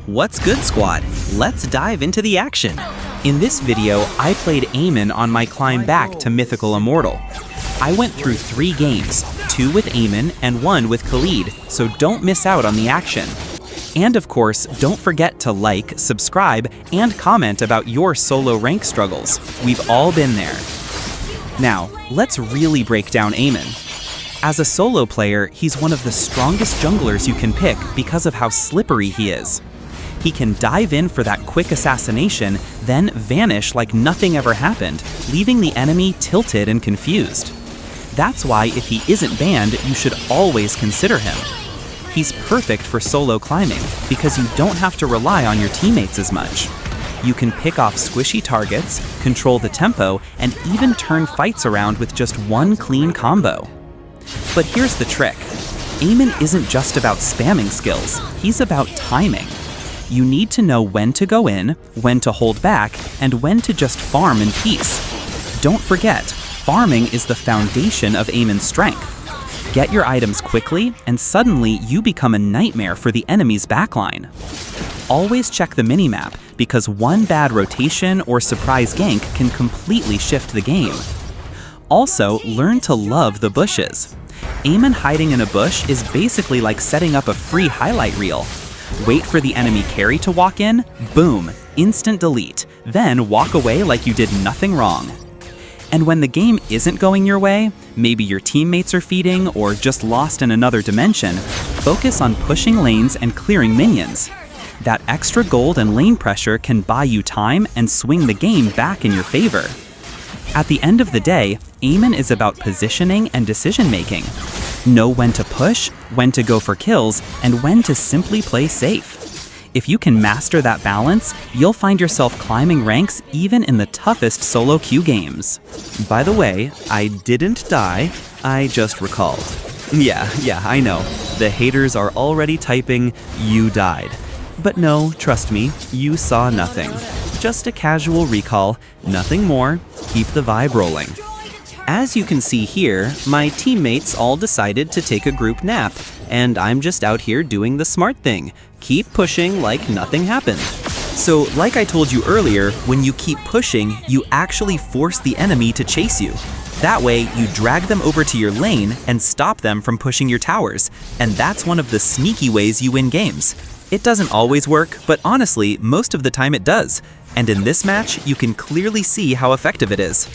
What's good, squad? Let's dive into the action. In this video, I played Eamon on my climb back to Mythical Immortal. I went through 3 games, 2 with Eamon and 1 with Khalid, so don't miss out on the action. And of course, don't forget to like, subscribe, and comment about your solo rank struggles. We've all been there. Now, let's really break down Eamon. As a solo player, he's one of the strongest junglers you can pick because of how slippery he is. He can dive in for that quick assassination, then vanish like nothing ever happened, leaving the enemy tilted and confused. That's why if he isn't banned, you should always consider him. He's perfect for solo climbing because you don't have to rely on your teammates as much. You can pick off squishy targets, control the tempo, and even turn fights around with just one clean combo. But here's the trick. Eamon isn't just about spamming skills, he's about timing. You need to know when to go in, when to hold back, and when to just farm in peace. Don't forget, farming is the foundation of Eamon's strength. Get your items quickly, and suddenly you become a nightmare for the enemy's backline. Always check the minimap, because one bad rotation or surprise gank can completely shift the game. Also, learn to love the bushes. Eamon hiding in a bush is basically like setting up a free highlight reel. Wait for the enemy carry to walk in, boom, instant delete, then walk away like you did nothing wrong. And when the game isn't going your way, maybe your teammates are feeding or just lost in another dimension, focus on pushing lanes and clearing minions. That extra gold and lane pressure can buy you time and swing the game back in your favor. At the end of the day, Eamon is about positioning and decision-making. Know when to push, when to go for kills, and when to simply play safe. If you can master that balance, you'll find yourself climbing ranks even in the toughest solo queue games. By the way, I didn't die, I just recalled. Yeah, I know. The haters are already typing, "You died." But no, trust me, you saw nothing. Just a casual recall, nothing more. Keep the vibe rolling. As you can see here, my teammates all decided to take a group nap, and I'm just out here doing the smart thing. Keep pushing like nothing happened. So, like I told you earlier, when you keep pushing, you actually force the enemy to chase you. That way, you drag them over to your lane and stop them from pushing your towers, and that's one of the sneaky ways you win games. It doesn't always work, but honestly, most of the time it does. And in this match, you can clearly see how effective it is.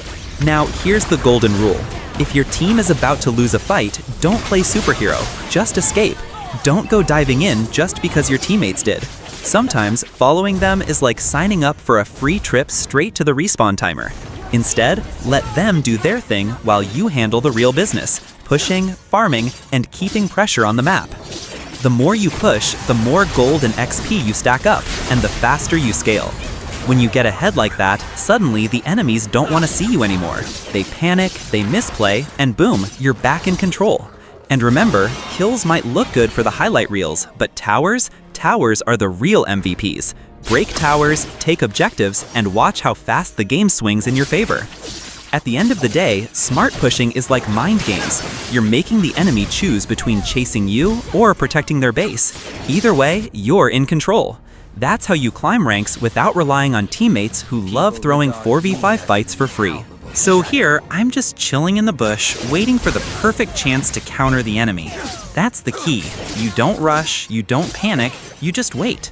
Now, here's the golden rule. If your team is about to lose a fight, don't play superhero, just escape. Don't go diving in just because your teammates did. Sometimes, following them is like signing up for a free trip straight to the respawn timer. Instead, let them do their thing while you handle the real business, pushing, farming, and keeping pressure on the map. The more you push, the more gold and XP you stack up, and the faster you scale. When you get ahead like that, suddenly the enemies don't want to see you anymore. They panic, they misplay, and boom, you're back in control. And remember, kills might look good for the highlight reels, but towers are the real MVPs. Break towers, take objectives, and watch how fast the game swings in your favor. At the end of the day, smart pushing is like mind games. You're making the enemy choose between chasing you or protecting their base. Either way, you're in control. That's how you climb ranks without relying on teammates who love throwing 4v5 fights for free. So here, I'm just chilling in the bush, waiting for the perfect chance to counter the enemy. That's the key. You don't rush, you don't panic, you just wait.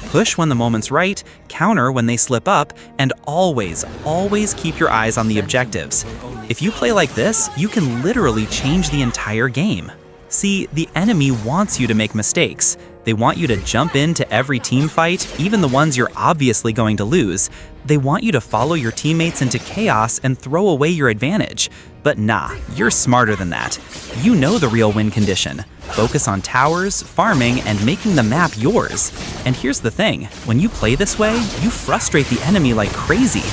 Push when the moment's right, counter when they slip up, and always keep your eyes on the objectives. If you play like this, you can literally change the entire game. See, the enemy wants you to make mistakes. They want you to jump into every team fight, even the ones you're obviously going to lose. They want you to follow your teammates into chaos and throw away your advantage. But nah, you're smarter than that. You know the real win condition. Focus on towers, farming, and making the map yours. And here's the thing, when you play this way, you frustrate the enemy like crazy.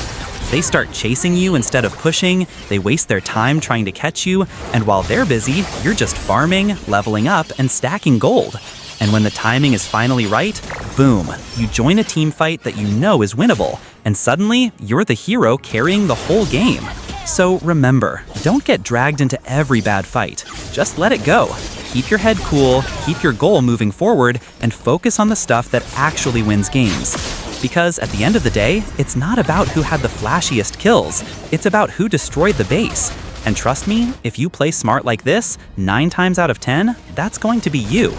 They start chasing you instead of pushing, they waste their time trying to catch you, and while they're busy, you're just farming, leveling up, and stacking gold. And when the timing is finally right, boom, you join a team fight that you know is winnable, and suddenly, you're the hero carrying the whole game. So remember, don't get dragged into every bad fight. Just let it go. keep your head cool, keep your goal moving forward, and focus on the stuff that actually wins games. Because at the end of the day, it's not about who had the flashiest kills, it's about who destroyed the base. And trust me, if you play smart like this, 9 times out of 10, that's going to be you.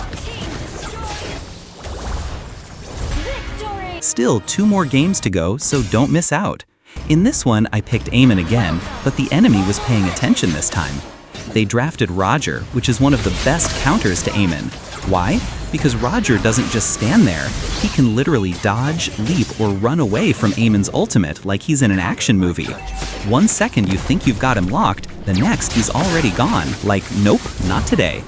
Still 2 more games to go, so don't miss out. In this one, I picked Eamon again, but the enemy was paying attention this time. They drafted Roger, which is one of the best counters to Eamon. Why? Because Roger doesn't just stand there. He can literally dodge, leap, or run away from Eamon's ultimate like he's in an action movie. 1 second you think you've got him locked, the next he's already gone, like, nope, not today.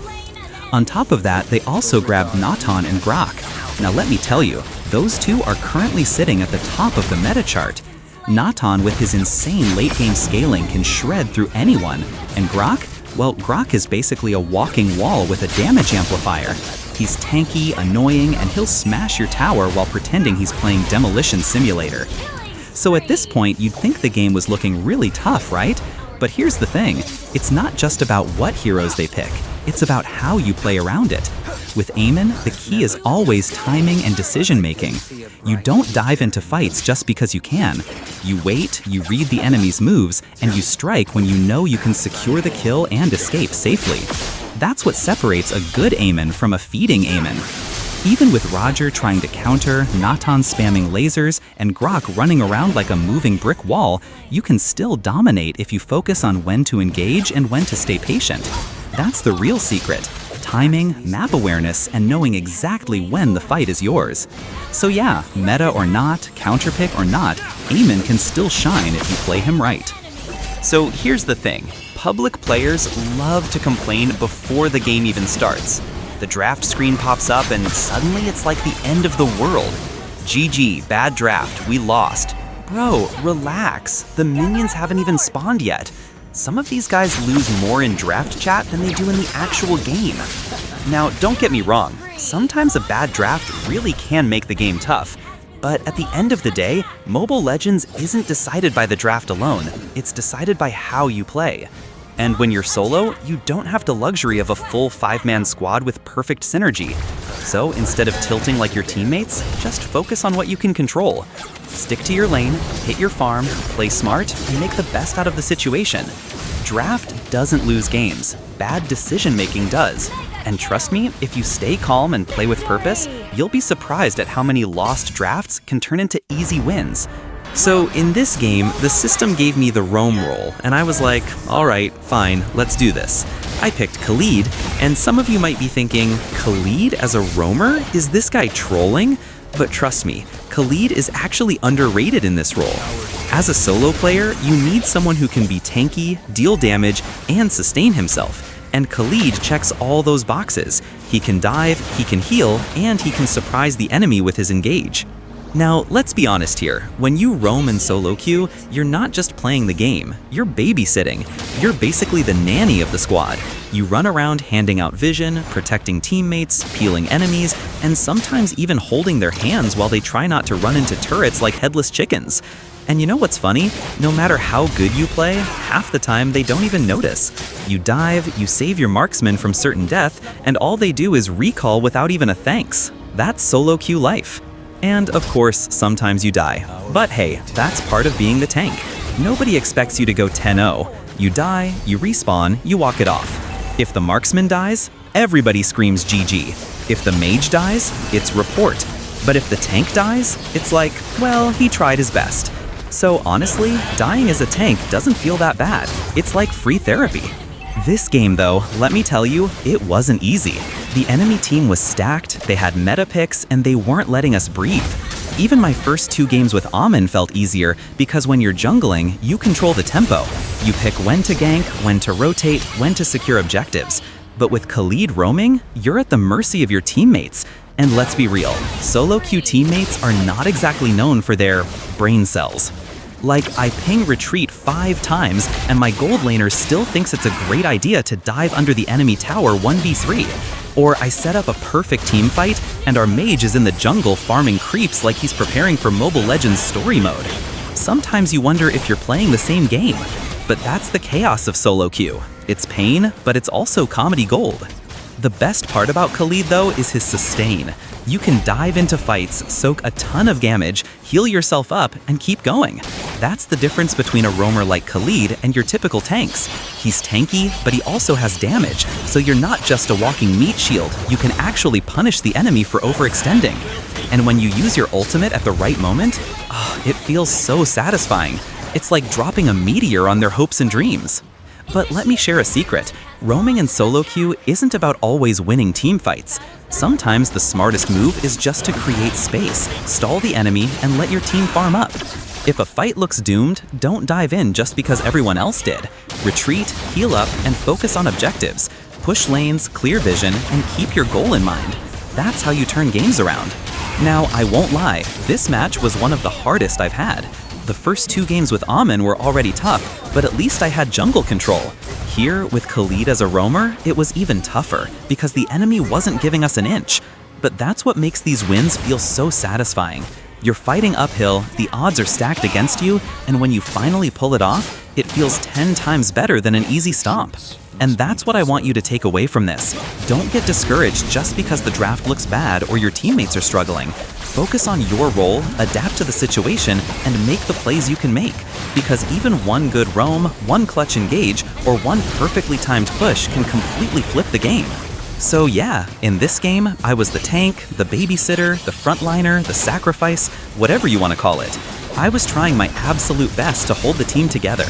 On top of that, they also grabbed Natan and Grok. Now let me tell you, those two are currently sitting at the top of the meta chart. Natan with his insane late-game scaling can shred through anyone, and Grok? Well, Grok is basically a walking wall with a damage amplifier. He's tanky, annoying, and he'll smash your tower while pretending he's playing Demolition Simulator. So at this point, you'd think the game was looking really tough, right? But here's the thing, it's not just about what heroes they pick, it's about how you play around it. With Eamon, the key is always timing and decision-making. You don't dive into fights just because you can. You wait, you read the enemy's moves, and you strike when you know you can secure the kill and escape safely. That's what separates a good Eamon from a feeding Eamon. Even with Roger trying to counter, Natan spamming lasers, and Grok running around like a moving brick wall, you can still dominate if you focus on when to engage and when to stay patient. That's the real secret. Timing, map awareness, and knowing exactly when the fight is yours. So yeah, meta or not, counterpick or not, Eamon can still shine if you play him right. So here's the thing, public players love to complain before the game even starts. The draft screen pops up and suddenly it's like the end of the world. GG, bad draft, we lost. Bro, relax, the minions haven't even spawned yet. Some of these guys lose more in draft chat than they do in the actual game. Now, don't get me wrong, sometimes a bad draft really can make the game tough. But at the end of the day, Mobile Legends isn't decided by the draft alone, it's decided by how you play. And when you're solo, you don't have the luxury of a full 5-man squad with perfect synergy. So instead of tilting like your teammates, just focus on what you can control. Stick to your lane, hit your farm, play smart, and make the best out of the situation. Draft doesn't lose games, bad decision-making does. And trust me, if you stay calm and play with purpose, you'll be surprised at how many lost drafts can turn into easy wins. So in this game, the system gave me the roam role, and I was like, alright, fine, let's do this. I picked Khalid, and some of you might be thinking, Khalid as a roamer? Is this guy trolling? But trust me, Khalid is actually underrated in this role. As a solo player, you need someone who can be tanky, deal damage, and sustain himself. And Khalid checks all those boxes. He can dive, he can heal, and he can surprise the enemy with his engage. Now, let's be honest here. When you roam in solo queue, you're not just playing the game, you're babysitting. You're basically the nanny of the squad. You run around handing out vision, protecting teammates, peeling enemies, and sometimes even holding their hands while they try not to run into turrets like headless chickens. And you know what's funny? No matter how good you play, half the time they don't even notice. You dive, you save your marksman from certain death, and all they do is recall without even a thanks. That's solo queue life. And of course, sometimes you die. But hey, that's part of being the tank. Nobody expects you to go 10-0. You die, you respawn, you walk it off. If the marksman dies, everybody screams GG. If the mage dies, it's report. But if the tank dies, it's like, well, he tried his best. So honestly, dying as a tank doesn't feel that bad. It's like free therapy. This game though, let me tell you, it wasn't easy. The enemy team was stacked, they had meta picks, and they weren't letting us breathe. Even my first 2 games with Amin felt easier because when you're jungling, you control the tempo. You pick when to gank, when to rotate, when to secure objectives. But with Khalid roaming, you're at the mercy of your teammates. And let's be real, solo queue teammates are not exactly known for their brain cells. Like, I ping retreat 5 times, and my gold laner still thinks it's a great idea to dive under the enemy tower 1v3. Or I set up a perfect team fight, and our mage is in the jungle farming creeps like he's preparing for Mobile Legends story mode. Sometimes you wonder if you're playing the same game. But that's the chaos of solo queue. It's pain, but it's also comedy gold. The best part about Khalid, though, is his sustain. You can dive into fights, soak a ton of damage, heal yourself up, and keep going. That's the difference between a roamer like Khalid and your typical tanks. He's tanky, but he also has damage, so you're not just a walking meat shield, you can actually punish the enemy for overextending. And when you use your ultimate at the right moment, it feels so satisfying. It's like dropping a meteor on their hopes and dreams. But let me share a secret. Roaming in solo queue isn't about always winning team fights. Sometimes the smartest move is just to create space, stall the enemy, and let your team farm up. If a fight looks doomed, don't dive in just because everyone else did. Retreat, heal up, and focus on objectives. Push lanes, clear vision, and keep your goal in mind. That's how you turn games around. Now, I won't lie, this match was one of the hardest I've had. The first 2 games with Amin were already tough, but at least I had jungle control. Here, with Khalid as a roamer, it was even tougher, because the enemy wasn't giving us an inch. But that's what makes these wins feel so satisfying. You're fighting uphill, the odds are stacked against you, and when you finally pull it off, it feels 10 times better than an easy stomp. And that's what I want you to take away from this. Don't get discouraged just because the draft looks bad or your teammates are struggling. Focus on your role, adapt to the situation, and make the plays you can make. Because even one good roam, one clutch engage, or one perfectly timed push can completely flip the game. So yeah, in this game, I was the tank, the babysitter, the frontliner, the sacrifice, whatever you want to call it. I was trying my absolute best to hold the team together.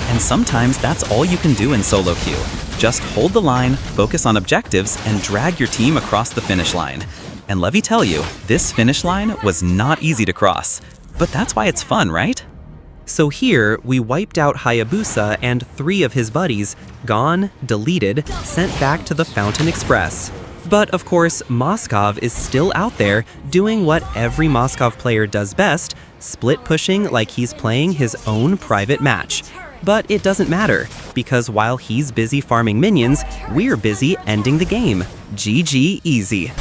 And sometimes that's all you can do in solo queue. Just hold the line, focus on objectives, and drag your team across the finish line. And let me tell you, this finish line was not easy to cross. But that's why it's fun, right? So here, we wiped out Hayabusa and 3 of his buddies, gone, deleted, sent back to the Fountain Express. But of course, Moskov is still out there, doing what every Moskov player does best, split pushing like he's playing his own private match. But it doesn't matter, because while he's busy farming minions, we're busy ending the game. GG easy.